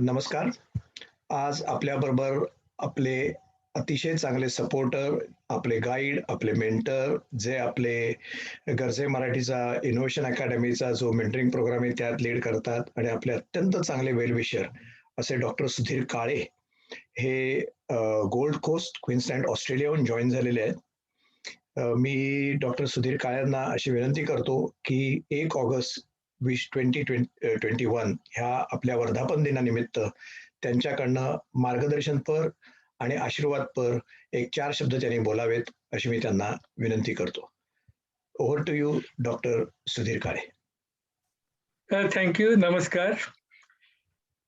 नमस्कार. आज आपल्याबरोबर आपले अतिशय चांगले सपोर्टर, आपले गाईड, आपले मेंटर, जे आपले गरजे मराठीचा इनोव्हेशन अकॅडमीचा जो मेंटरिंग प्रोग्राम आहे त्यात लीड करतात आणि आपले अत्यंत चांगले वेल विशर असे डॉक्टर सुधीर काळे हे गोल्ड कोस्ट क्वीन्सलँड ऑस्ट्रेलियाहून जॉईन झालेले आहेत. मी डॉक्टर सुधीर काळेंना अशी विनंती करतो की 1 ऑगस्ट 2021 ह्या आपल्या वर्धापन दिनानिमित्त त्यांच्याकडनं मार्गदर्शनपर आणि आशीर्वादपर एक 4 शब्द त्यांनी बोलावेत अशी मी त्यांना विनंती करतो. Over to you doctor Sudhir Kale. Thank you. नमस्कार.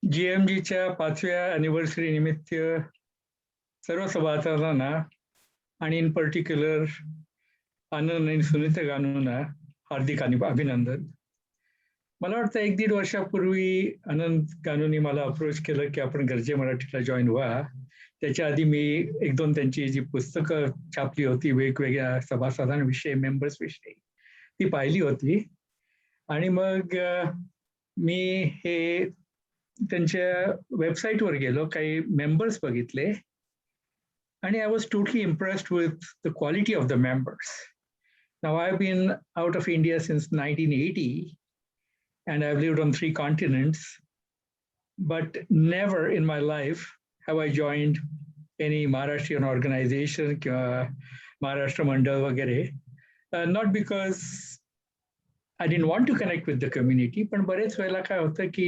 GMGच्या 5व्या अॅनिव्हर्सरी निमित्त सर्व सभासदांना आणि इन पर्टिक्युलर आनंद आणि सुनीता गानूंना हार्दिक अभिनंदन. मला वाटतं 1-1.5 वर्षापूर्वी आनंद गानूंनी मला अप्रोच केलं की आपण गरजे मराठीला जॉईन व्हा. त्याच्या आधी मी 1-2 त्यांची जी पुस्तकं छापली होती वेगवेगळ्या सभासदांविषयी, मेंबर्स विषयी, ती पाहिली होती. आणि मग मी हे त्यांच्या वेबसाईटवर गेलो, काही मेंबर्स बघितले आणि I was totally impressed with the quality of the members. Now I have been out of India since 1980 and I've lived on 3 continents, but never in my life have I joined any Maharashtrian organization, Maharashtra Mandal vagare. Not because I didn't want to connect with the community, पण बरेच वेळेला काय होतं की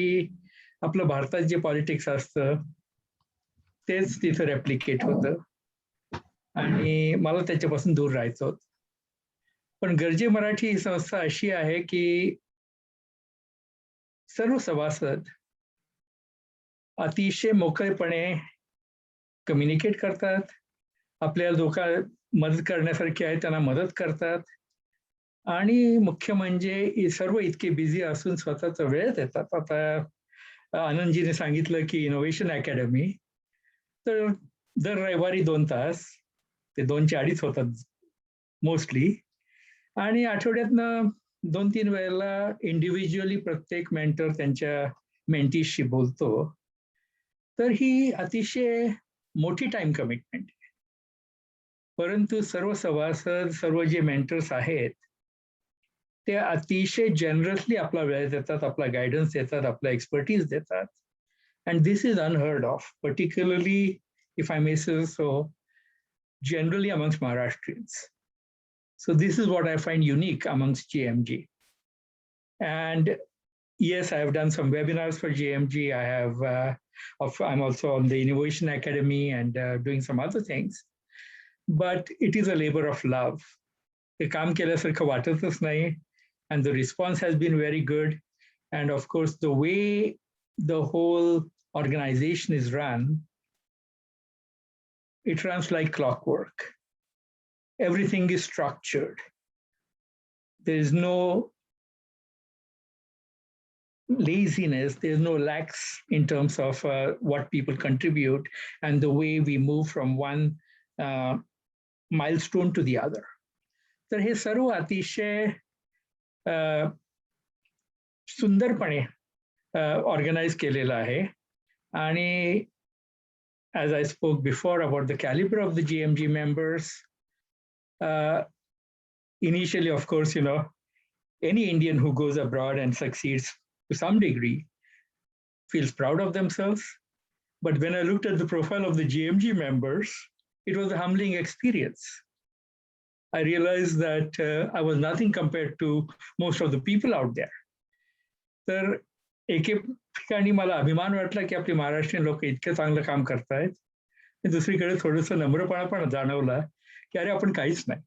आपलं भारतात जे politics असतं तेच तिथं रेप्लिकेट होतं आणि मला त्याच्यापासून दूर राहायचं होतं. पण गरजे मराठी ही संस्था अशी आहे की सर्व सभासद अतिशय मोकळेपणे कम्युनिकेट करतात, आपल्याला मदत करण्यासारखी आहे त्यांना मदत करतात आणि मुख्य म्हणजे सर्व इतके बिझी असून स्वतःचा वेळ देतात. आता आनंदजीने सांगितलं की इनोव्हेशन अकॅडमी, तर दर रविवारी 2 तास, ते 2चे 2.5 होतात मोस्टली, आणि आठवड्यातनं 2-3 वेळेला इंडिव्हिज्युअली प्रत्येक मेंटर त्यांच्या मेंटीशी बोलतो. तर ही अतिशय मोठी टाइम कमिटमेंट आहे. परंतु सर्व सभासद, सर्व जे मेंटर्स आहेत ते अतिशय जनरसली आपला वेळ देतात, आपला गायडन्स देतात, आपला एक्सपर्टीज देतात. And this is unheard of, particularly if I may say so, generally amongst Maharashtrians. So this is what I find unique amongst GMG. And yes, I have done some webinars for GMG. I'm also on the Innovation Academy and doing some other things. But it is a labor of love. ते काम केल्यासारखं वाटतच नाही. And the response has been very good. And of course, the way the whole organization is run, it runs like clockwork. Everything is structured. There is no laziness, there's no lax in terms of what people contribute and the way we move from one milestone to the other. तर हे सर्व अतिशय सुंदरपणे organise केलेलं आहे. आणि as I spoke before about the caliber of the GMG members, initially, of course, any Indian who goes abroad and succeeds to some degree feels proud of themselves. But when I looked at the profile of the GMG members, it was a humbling experience. I realized that I was nothing compared to most of the people out there. तर एक ठिकाणी मला अभिमान वाटला की आपले महाराष्ट्रीयन लोक इतकं चांगलं काम करतायत. दुसरीकडे थोडंसं नम्रपणा पण जाणवला की अरे आपण काहीच नाही.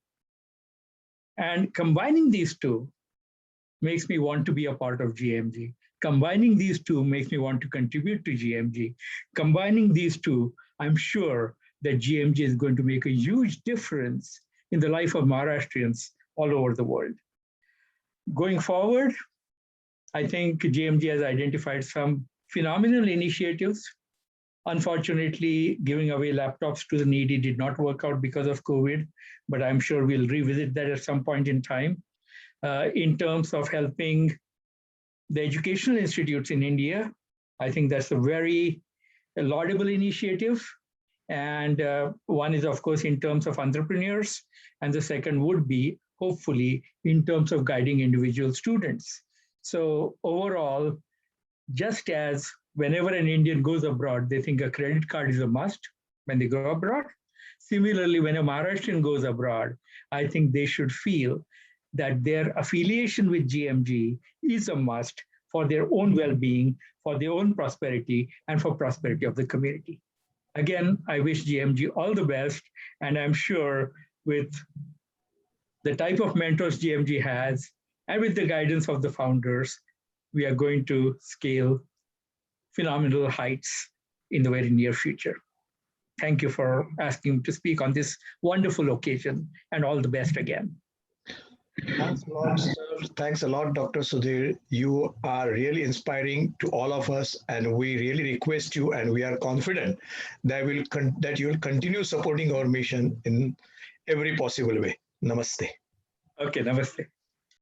And combining these two makes me want to be a part of GMG. Combining these two makes me want to contribute to GMG. Combining these two, I'm sure that GMG is going to make a huge difference in the life of Maharashtrians all over the world. Going forward, I think GMG has identified some phenomenal initiatives. Unfortunately, giving away laptops to the needy did not work out because of COVID, but I'm sure we'll revisit that at some point in time. In terms of helping the educational institutes in India, I think that's a very laudable initiative. And one is, of course, in terms of entrepreneurs, and the second would be, hopefully, in terms of guiding individual students. So overall, just as whenever an Indian goes abroad, they think a credit card is a must when they go abroad. Similarly, when a Maharashtrian goes abroad, I think they should feel that their affiliation with GMG is a must for their own well-being, for their own prosperity, and for prosperity of the community. Again, I wish GMG all the best, and I'm sure with the type of mentors GMG has, and with the guidance of the founders, we are going to scale phenomenal heights in the very near future. Thank you for asking me to speak on this wonderful occasion, and all the best again. Thanks a lot, sir. Thanks a lot, Dr. Sudhir. You are really inspiring to all of us, and we really request you, and we are confident that you will continue supporting our mission in every possible way. Namaste. Okay, namaste.